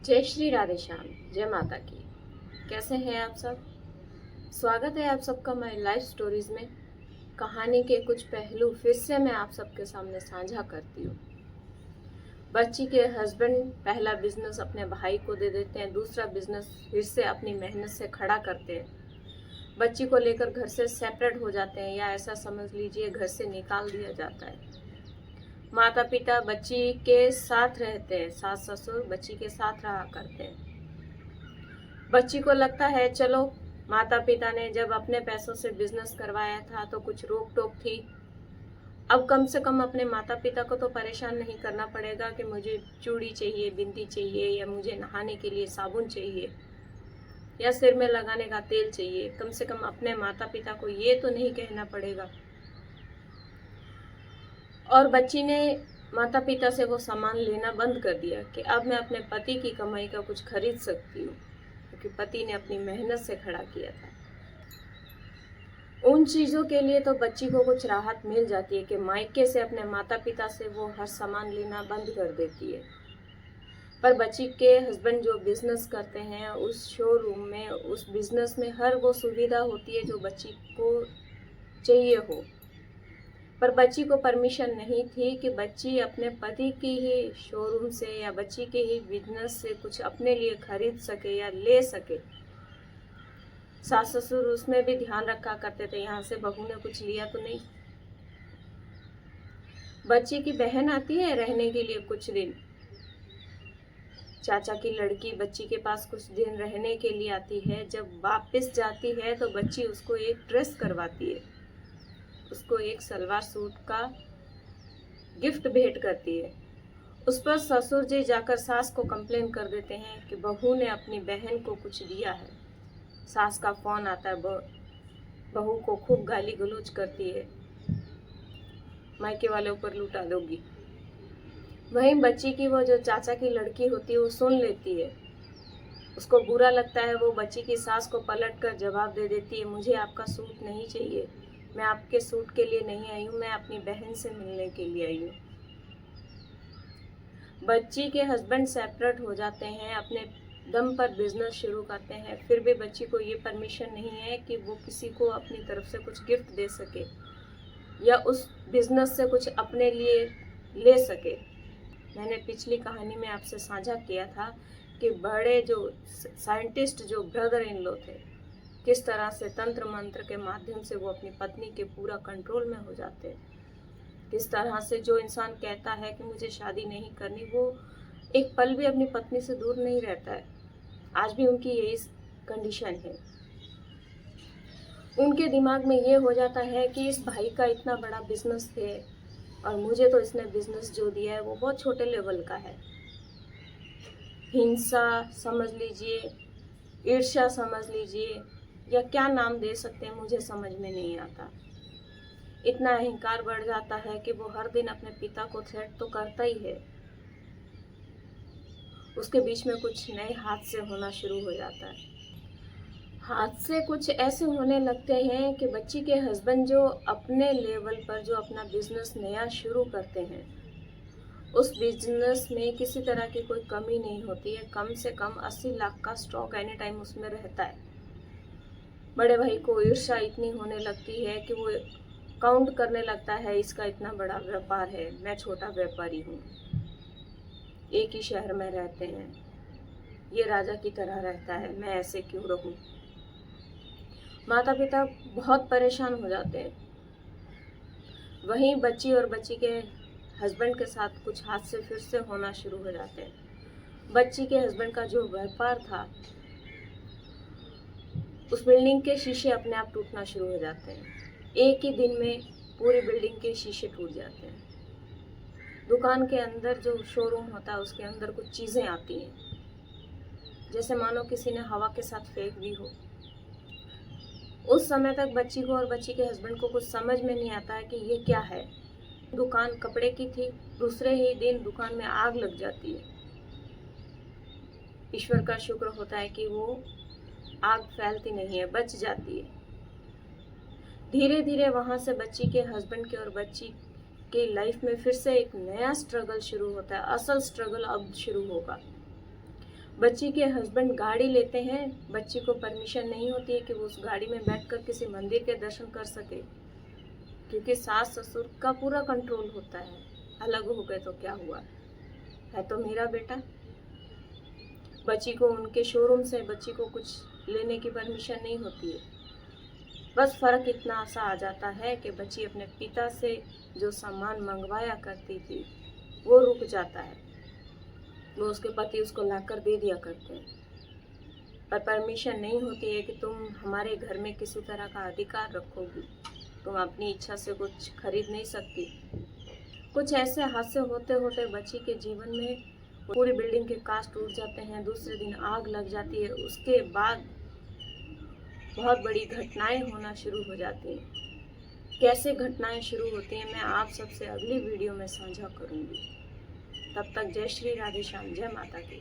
जय श्री राधे श्याम, जय माता की। कैसे हैं आप सब? स्वागत है आप सबका माय लाइफ स्टोरीज में। कहानी के कुछ पहलू फिर से मैं आप सबके सामने साझा करती हूँ। बच्ची के हस्बैंड पहला बिजनेस अपने भाई को दे देते हैं, दूसरा बिजनेस फिर से अपनी मेहनत से खड़ा करते हैं। बच्ची को लेकर घर से सेपरेट हो जाते हैं, या ऐसा समझ लीजिए घर से निकाल दिया जाता है। माता पिता बच्ची के साथ रहते हैं, सास ससुर बच्ची के साथ रहा करते हैं। बच्ची को लगता है चलो, माता पिता ने जब अपने पैसों से बिजनेस करवाया था तो कुछ रोक टोक थी, अब कम से कम अपने माता पिता को तो परेशान नहीं करना पड़ेगा कि मुझे चूड़ी चाहिए, बिंदी चाहिए, या मुझे नहाने के लिए साबुन चाहिए, या सिर में लगाने का तेल चाहिए। कम से कम अपने माता पिता को ये तो नहीं कहना पड़ेगा। और बच्ची ने माता पिता से वो सामान लेना बंद कर दिया कि अब मैं अपने पति की कमाई का कुछ खरीद सकती हूँ, क्योंकि पति ने अपनी मेहनत से खड़ा किया था। उन चीज़ों के लिए तो बच्ची को कुछ राहत मिल जाती है कि मायके से अपने माता पिता से वो हर सामान लेना बंद कर देती है। पर बच्ची के हस्बैंड जो बिजनेस करते हैं, उस शोरूम में, उस बिजनेस में हर वो सुविधा होती है जो बच्ची को चाहिए हो। पर बच्ची को परमिशन नहीं थी कि बच्ची अपने पति की ही शोरूम से या बच्ची के ही बिजनेस से कुछ अपने लिए खरीद सके या ले सके। सास ससुर उसमें भी ध्यान रखा करते थे, यहाँ से बहू ने कुछ लिया तो नहीं। बच्ची की बहन आती है रहने के लिए कुछ दिन, चाचा की लड़की बच्ची के पास कुछ दिन रहने के लिए आती है। जब वापस जाती है तो बच्ची उसको एक ड्रेस करवाती है, उसको एक सलवार सूट का गिफ्ट भेंट करती है। उस पर ससुर जी जाकर सास को कंप्लेन कर देते हैं कि बहू ने अपनी बहन को कुछ दिया है। सास का फोन आता है, बहू को खूब गाली गलौज करती है, मायके वाले ऊपर लुटा दोगी। वहीं बच्ची की वो जो चाचा की लड़की होती है वो सुन लेती है, उसको बुरा लगता है। वो बच्ची की सास को पलट कर जवाब दे देती है, मुझे आपका सूट नहीं चाहिए, मैं आपके सूट के लिए नहीं आई हूँ, मैं अपनी बहन से मिलने के लिए आई हूँ। बच्ची के हस्बैंड सेपरेट हो जाते हैं, अपने दम पर बिजनेस शुरू करते हैं, फिर भी बच्ची को ये परमिशन नहीं है कि वो किसी को अपनी तरफ से कुछ गिफ्ट दे सके या उस बिजनेस से कुछ अपने लिए ले सके। मैंने पिछली कहानी में आपसे साझा किया था कि बड़े जो साइंटिस्ट जो ब्रदर इन लॉ थे, किस तरह से तंत्र मंत्र के माध्यम से वो अपनी पत्नी के पूरा कंट्रोल में हो जाते हैं। किस तरह से जो इंसान कहता है कि मुझे शादी नहीं करनी, वो एक पल भी अपनी पत्नी से दूर नहीं रहता है। आज भी उनकी यही कंडीशन है। उनके दिमाग में ये हो जाता है कि इस भाई का इतना बड़ा बिजनेस है और मुझे तो इसने बिजनेस जो दिया है वो बहुत छोटे लेवल का है। हिंसा समझ लीजिए, ईर्ष्या समझ लीजिए, या क्या नाम दे सकते हैं मुझे समझ में नहीं आता। इतना अहंकार बढ़ जाता है कि वो हर दिन अपने पिता को थ्रेट तो करता ही है। उसके बीच में कुछ नए हादसे होना शुरू हो जाता है। हादसे कुछ ऐसे होने लगते हैं कि बच्ची के हस्बैंड जो अपने लेवल पर जो अपना बिजनेस नया शुरू करते हैं, उस बिजनेस में किसी तरह की कोई कमी नहीं होती है। कम से कम 80 लाख का स्टॉक एनी टाइम उसमें रहता है। बड़े भाई को ईर्ष्या इतनी होने लगती है कि वो काउंट करने लगता है, इसका इतना बड़ा व्यापार है, मैं छोटा व्यापारी हूँ, एक ही शहर में रहते हैं, ये राजा की तरह रहता है, मैं ऐसे क्यों रहूं। माता पिता बहुत परेशान हो जाते हैं। वहीं बच्ची और बच्ची के हस्बैंड के साथ कुछ हादसे फिर से होना शुरू हो जाते हैं। बच्ची के हस्बैंड का जो व्यापार था, उस बिल्डिंग के शीशे अपने आप टूटना शुरू हो जाते हैं। एक ही दिन में पूरी बिल्डिंग के शीशे टूट जाते हैं। दुकान के अंदर जो शोरूम होता है उसके अंदर कुछ चीज़ें आती हैं, जैसे मानो किसी ने हवा के साथ फेंक दी हो। उस समय तक बच्ची को और बच्ची के हस्बैंड को कुछ समझ में नहीं आता है कि ये क्या है। दुकान कपड़े की थी, दूसरे ही दिन दुकान में आग लग जाती है। ईश्वर का शुक्र होता है कि वो आग फैलती नहीं है, बच जाती है। धीरे धीरे वहां से बच्ची के हस्बैंड के और बच्ची के लाइफ में फिर से एक नया स्ट्रगल शुरू होता है। असल स्ट्रगल अब शुरू होगा। बच्ची के हस्बैंड गाड़ी लेते हैं, बच्ची को परमिशन नहीं होती है कि वो उस गाड़ी में बैठकर किसी मंदिर के दर्शन कर सके, क्योंकि सास ससुर का पूरा कंट्रोल होता है। अलग हो गए तो क्या हुआ, है तो मेरा बेटा। बच्ची को उनके शोरूम से बच्ची को कुछ लेने की परमिशन नहीं होती है। बस फ़र्क इतना सा आ जाता है कि बच्ची अपने पिता से जो सामान मंगवाया करती थी वो रुक जाता है, वो उसके पति उसको लाकर दे दिया करते हैं, पर परमिशन नहीं होती है कि तुम हमारे घर में किसी तरह का अधिकार रखोगी, तुम अपनी इच्छा से कुछ खरीद नहीं सकती। कुछ ऐसे हादसे होते होते बच्ची के जीवन में पूरी बिल्डिंग के कांच टूट जाते हैं, दूसरे दिन आग लग जाती है, उसके बाद बहुत बड़ी घटनाएं होना शुरू हो जाती हैं। कैसे घटनाएं शुरू होती हैं मैं आप सबसे अगली वीडियो में साझा करूंगी। तब तक जय श्री राधे श्याम, जय माता की।